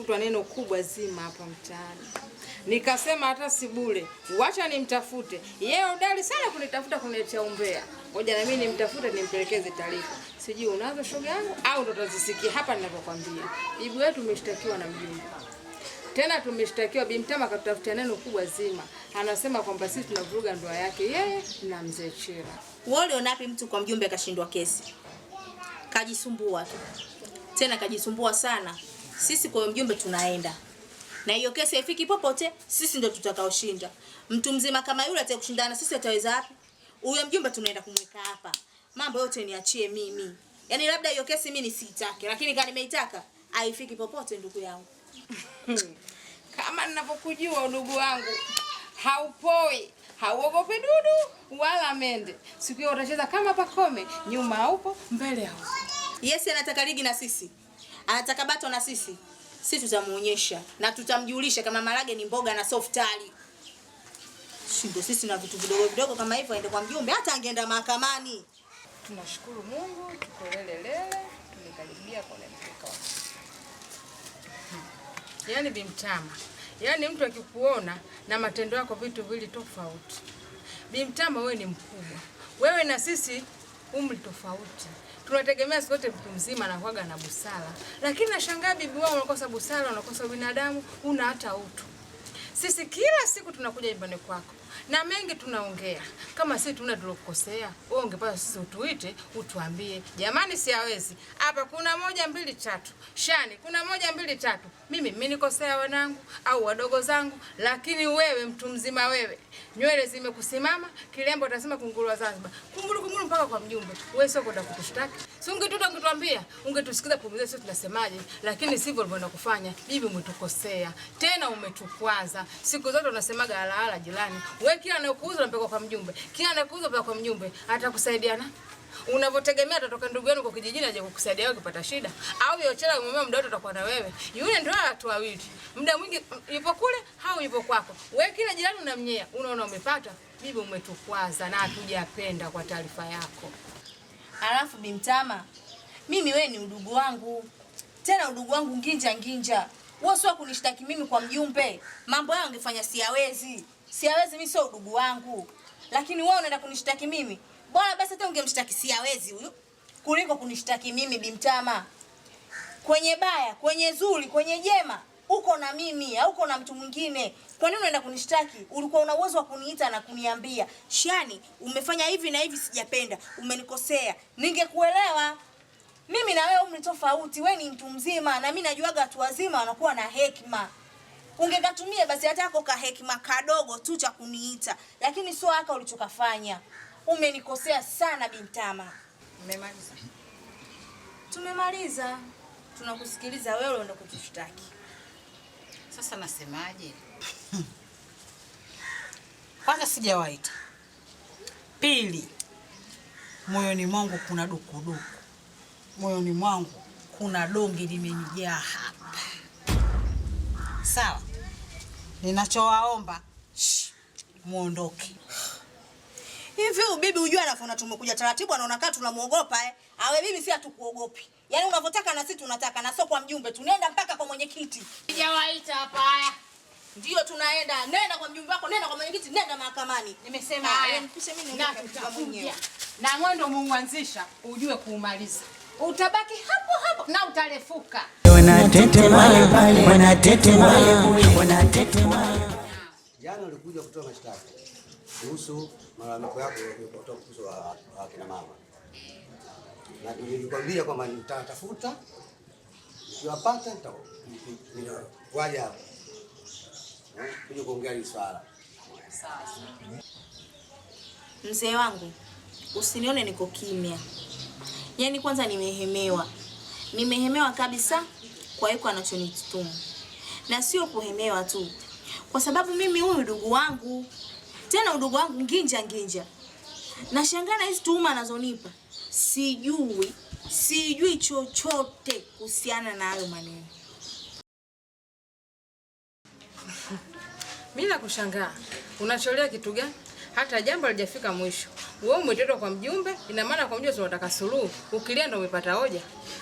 limetafutwa neno kubwa zima hapa mtaani. Nikasema hata si bure, wacha nimtafute. Yeye udali sana kunitafuta kuniletea umbea. Ngoja na mimi nimtafute nimpelekeze taarifa. Sijui unazo shoga yangu au ndo utazisikia hapa ninapokuambia. Bibi wetu umeshtakiwa na mjumbe. Tena tumeshtakiwa Bimtama katutafutia neno kubwa zima. Anasema kwamba sisi tunavuruga ndoa yake yeye na mzee Chira. Wewe unapi mtu kwa mjumbe kashindwa kesi? Kajisumbua tu. Tena kajisumbua sana. Sisi kwa mjumbe tunaenda. Na hiyo kesi haifiki popote, sisi ndio tutakaoshinda. Mtu mzima kama yule atakushindana sisi ataweza wapi? Huyo mjumbe tunaenda kumweka hapa. Mambo yote niachie mimi. Yaani labda hiyo kesi mimi nisitake, lakini kama nimeitaka haifiki popote ndugu yangu. Kama ninapokujua ndugu wangu, haupoi, hauogopi dudu wala mende. Siku hiyo utacheza kama Pakome, nyuma haupo, mbele haupo. Yes, anataka ligi na sisi. Anataka bato na sisi. Sisi tutamuonyesha na tutamjulisha kama marage ni mboga na softali. Shindo sisi na vitu vidogo vidogo kama hivyo aende kwa mjumbe, hata angeenda mahakamani. Tunashukuru Mungu, tuko lele, tumekaribia kwenye mpaka wake. Yaani Bimtama, yaani mtu akikuona na matendo yako vitu vili tofauti. Bimtama wewe ni mkubwa. Wewe na sisi umri tofauti. Tunategemea sote mtu mzima na kuaga na busara. Lakini nashangaa bibi wao unakosa busara, unakosa binadamu, una hata utu. Sisi kila siku tunakuja nyumbani kwako na mengi tunaongea. Kama sisi tunadokosea, wewe ungepata sisi utuite, utuambie, jamani siawezi. Hapa kuna 1 2 3. Shani, kuna 1 2 3. Mimi nikosea wanangu au wadogo zangu, lakini wewe mtu mzima wewe, nywele zimekusimama, kilembo utasema kunguru wa Zanzibar. Kunguru mpaka kwa mjumbe. Wewe sio kwenda kutushtaki. Si ungetuta ungetuambia, ungetusikiza pumzia sisi tunasemaje, lakini sivyo ulivyoenda kufanya. Bibi umetukosea, tena umetukwaza. Siku zote unasemaga ala jirani. Wewe kila anakuuza unampeleka kwa mjumbe. Kila anakuuza mpaka kwa mjumbe, atakusaidiana. Unavotegemea atatoka ndugu yenu kwa kijijini aje kukusaidia wewe ukipata shida. Au hiyo chela mume muda wote atakuwa na wewe. Yule ndio watu wawili. Muda mwingi yupo kule au yupo kwako. Wewe kila jirani unamnyea. Unaona umepata? Bibi umetukwaza na hatujapenda kwa taarifa yako. Alafu Bimtama, mimi wewe ni udugu wangu. Tena udugu wangu nginja. Wewe sio kunishtaki mimi kwa mjumbe. Mambo yao ungefanya siawezi. Siawezi mimi sio udugu wangu. Lakini wewe unaenda kunishtaki mimi. Bora basi hata ungemshtaki siawezi huyu kuliko kunishtaki mimi Bimtama. Kwenye baya, kwenye zuri, kwenye jema, uko na mimi, au uko na mtu mwingine. Kwa nini unaenda kunishtaki? Ulikuwa una uwezo wa kuniita na kuniambia, "Shani, umefanya hivi na hivi sijapenda, umenikosea." Ningekuelewa. Mimi na wewe umri tofauti, wewe ni mtu mzima na mimi najuaga watu wazima wanakuwa na hekima. Ungekatumia basi hata yako ka hekima kadogo tu cha kuniita, lakini sio haka ulichokafanya. Umenikosea sana Bimtama. Mmemaliza? Tumemaliza. Tunakusikiliza wewe unaenda kutushtaki. Sasa nasemaje? Kwanza sijawaita. Pili, moyoni mwangu kuna dukuduku. Moyoni mwangu kuna dongi limenijaa hapa. Sawa? Ninachowaomba, muondoke. Hivi bibi unajua anafuna tumekuja taratibu anaona kama tunamuogopa Awe bibi si hatukuogopi. Yaani unavyotaka na sisi tunataka na sio kwa mjumbe. Tunaenda mpaka kwa mwenyekiti. Sijawaita hapa haya. Ndio tunaenda. Nenda kwa mjumbe wako, nenda kwa mwenyekiti, nenda mahakamani. Nimesema haya. Nipishe mimi na tutakuja. Na mwendo muanzisha ujue kuumaliza. Utabaki hapo na utarefuka. Jana ulikuja kutoa mashtaka kuhusu malalamiko yako kutoka kuhusu kina mama. Na nilikwambia kwamba nitatafuta nikiwapata nitawaja hapo. Kuja kuongea hili swala. Sasa. Mzee wangu, usinione niko kimya. Yaani kwanza nimehemewa. Nimehemewa kabisa kwa hiyo anachonituma. Na sio kuhemewa tu. Kwa sababu mimi huyu ndugu wangu. Tena ndugu wangu nginja. Nashangaa na hizo tuhuma anazonipa. Sijui chochote kuhusiana na hayo maneno. Mimi nakushangaa. Unacholea kitu gani? hata jambo halijafika mwisho. Wewe umetetwa kwa mjumbe, ina maana kwa mjumbe tunataka suluhu. Ukilia ndo umepata hoja.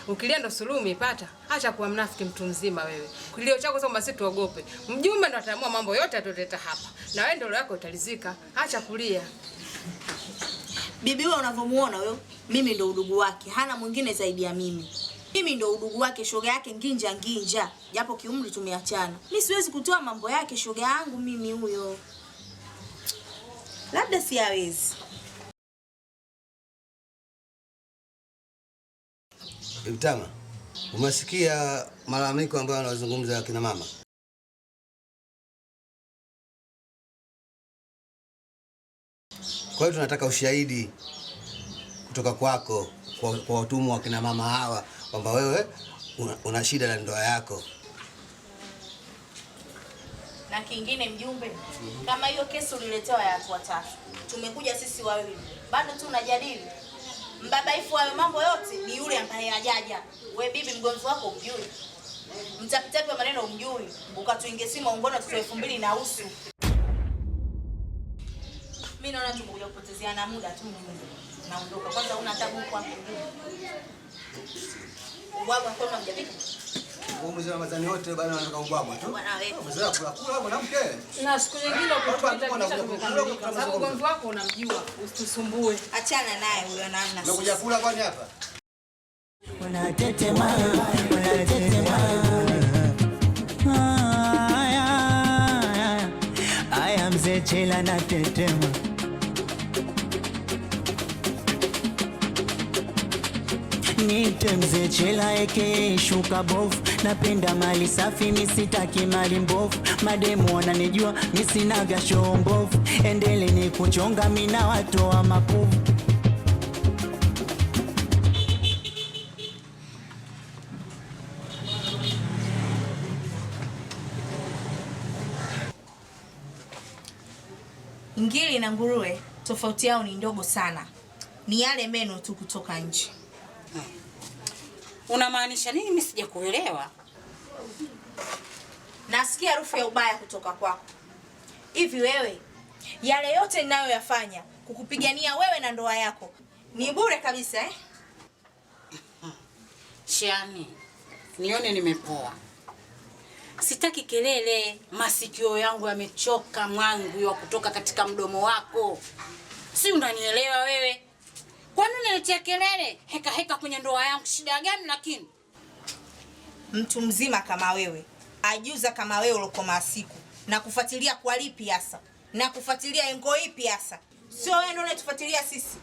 Ukilia ndo suluhu umeipata. Acha kuwa mnafiki mtu mzima wewe. Kilio chako sasa basi tuogope. Mjumbe ndo ataamua mambo yote atoteta hapa. Na wewe ndo roho yako italizika. Acha kulia. Bibi wewe unavomuona wewe, mimi ndo udugu wake. Hana mwingine zaidi ya mimi. Mimi ndo udugu wake, shoga yake nginja. Japo kiumri tumeachana. Mimi siwezi kutoa mambo yake shoga yangu mimi huyo. Labda siwezi. Mtama, umesikia malalamiko ambayo wanazungumza kina mama? Kwa hiyo tunataka ushahidi kutoka kwako kwa watumwa wa kina mama hawa kwamba wewe una shida na ndoa yako. Na kingine mjumbe, kama hiyo kesi uliletewa ya watu watatu, tumekuja sisi wawili, bado tu unajadili. Mbabaifu wa mambo yote ni yule ambaye hajaja. We bibi, mgonzo wako umjui, mtapitapi wa maneno umjui, ukatuingia simu ungona tuto 2000 na usu. Mimi naona tumekuja kupotezeana muda tu mjumbe. Naondoka. Kwanza una tabu kwa ubwabwa mkono mjapika. Wewe mzee wa Ramadhani wote bwana wanataka ubwabwa tu. Bwana wewe. Mzee kula mwanamke. Na siku nyingine ukituita kwa sababu ugomvi wako unamjua, usitusumbue. Achana naye huyo namna. Unakuja kula kwani hapa? Unatetema. Aya mzee Chela na tetema. Nite mzee Chela eke shuka bofu. Napenda mali safi misitaki mali mbovu. Mademu wananijua misinaga show mbovu. Endele ni kuchonga mina watoa mapovu. Ngiri na nguruwe tofauti yao ni ndogo sana. Ni yale meno tu kutoka nje. Unamaanisha nini? Mimi sijakuelewa. Nasikia harufu ya ubaya kutoka kwako. Hivi wewe, yale yote ninayoyafanya kukupigania wewe na ndoa yako ni bure kabisa eh? Shani, nione nimepoa. Sitaki kelele, masikio yangu yamechoka mwangu wa kutoka katika mdomo wako. Si unanielewa wewe? Kwa nini unaletea kelele? Heka kwenye ndoa yangu, shida gani lakini? Mtu mzima kama wewe, ajuza kama wewe ulokoma siku na kufuatilia kwa lipi hasa? Na kufuatilia engo ipi hasa? Sio wewe ndio unatufuatilia sisi.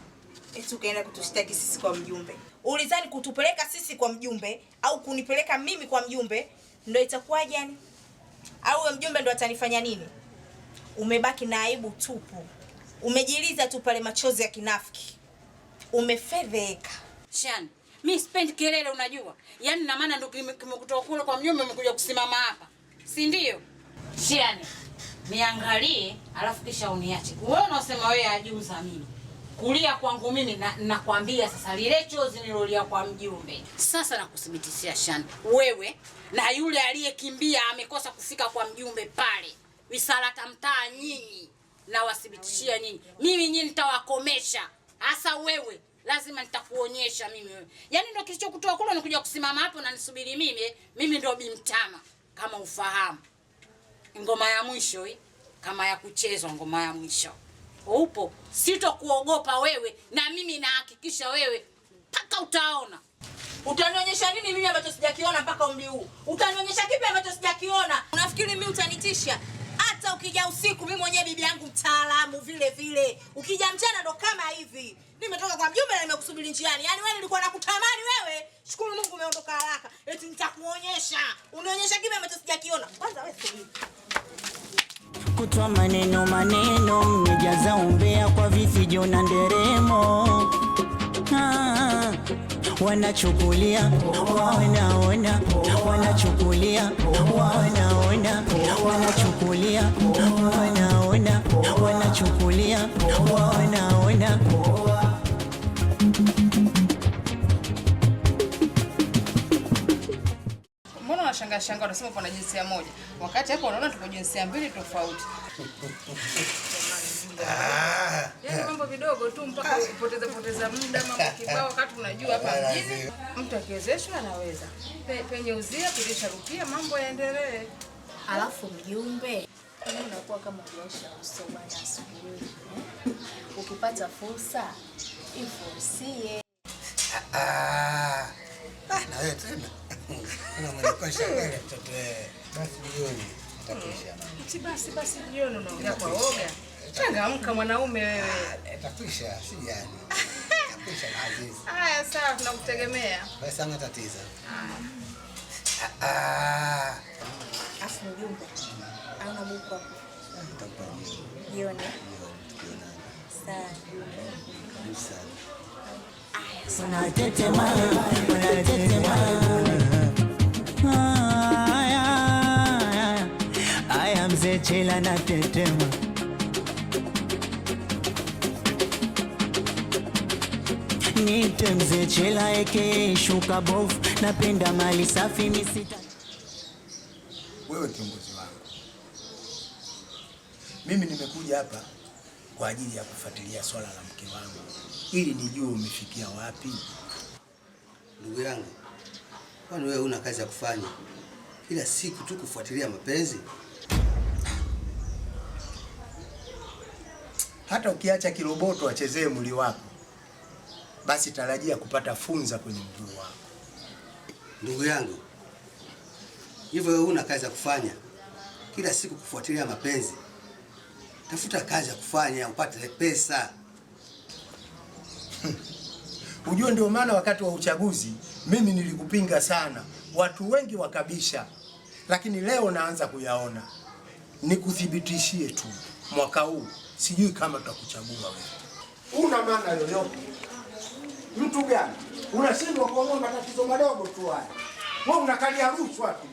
Eti ukaenda kutushtaki sisi kwa mjumbe. Ulizani kutupeleka sisi kwa mjumbe au kunipeleka mimi kwa mjumbe ndio itakuwaje yani? Au wewe mjumbe ndio atanifanya nini? Umebaki na aibu tupu. Umejiliza tu pale machozi ya kinafiki. Umefedheka. Shani, mimi sipendi kelele unajua. Yaani na maana ndio kimekutoka kule kwa mjumbe umekuja kusimama hapa. Si ndio? Shani, niangalie alafu kisha uniache. Wewe unasema wewe ajuza mimi. Kulia kwangu mimi nakwambia sasa lile chozi nilolia kwa mjumbe. Sasa nakuthibitishia Shani, wewe na yule aliyekimbia amekosa kufika kwa mjumbe pale. Wisalata mtaa nyinyi na wathibitishia nyinyi. Mimi nyinyi nitawakomesha. Hasa wewe lazima nitakuonyesha mimi wewe. Yaani ndio kilichokutoa kule unakuja kusimama hapo na nisubiri mimi. Mimi ndio Bimtama kama ufahamu. Ngoma ya mwisho hii kama ya kuchezwa ngoma ya mwisho. Upo, sitokuogopa wewe na mimi nahakikisha wewe mpaka utaona. Utanionyesha nini mimi ambacho sijakiona mpaka umri huu? Utanionyesha kipi ambacho sijakiona? Unafikiri mimi utanitisha? Hata ukija usiku mimi mwenyewe bibi yangu mtaalamu vile vile. Ukija mchana ndo kama hivi. Nimetoka kwa mjumbe na nimekusubiri njiani. Yaani wewe nilikuwa nakutamani wewe. Shukuru Mungu umeondoka haraka. Eti nitakuonyesha. Unionyesha kipi ambacho sijakiona? Kwanza wewe sio Kutwa maneno mmejaza umbea kwa vifijo na nderemo. Wanachukulia wanaona, wanachukulia wanaona, wanachukulia wanaona, wanachukulia wanaona. Mbona unashangaa unasema kuna jinsia moja? Wakati hapo unaona tupo jinsia mbili tofauti. Yaani mambo vidogo tu mpaka kupoteza muda, mambo kibao, wakati unajua hapa mjini mtu akiwezeshwa anaweza. Penye uzia pitisha rupia, mambo yaendelee. Alafu mjumbe, unakuwa kama kuosha uso bwana asubuhi. Ukipata fursa, ifursie. Na wewe tena. Unanikosha wewe mtoto wewe. Basi jioni itakwisha. Basi jioni unaongea kwa oga. Changamka mwanaume wewe. Itakwisha, si yani. Itakwisha na Aziz. Haya sawa, tunakutegemea. Basi hamna tatizo. Afu mjumbe, ana buku hapo. Jioni. Sawa. Unatetema. Aya mzee Chela na tetema. Nite mzee Chela eke shuka bofu, napenda mali safi misita. Wewe kiongozi wangu, mimi nimekuja hapa kwa ajili ya kufuatilia swala la mke wangu ili nijue umefikia wapi. Ndugu yangu, kwani wewe una kazi ya kufanya ila siku tu kufuatilia mapenzi? Hata ukiacha kiroboto achezee mwili wako, basi tarajia kupata funza kwenye mguu wako. Ndugu yangu, hivyo wewe una kazi ya kufanya kila siku kufuatilia mapenzi? Tafuta kazi ya kufanya upate pesa. Ujue ndio maana wakati wa uchaguzi mimi nilikupinga sana, watu wengi wakabisha, lakini leo naanza kuyaona. Nikuthibitishie tu, mwaka huu sijui kama tutakuchagua wewe. Una maana yoyote? Mtu gani unashindwa kuona matatizo madogo tu haya? Wewe unakalia rushwa tu.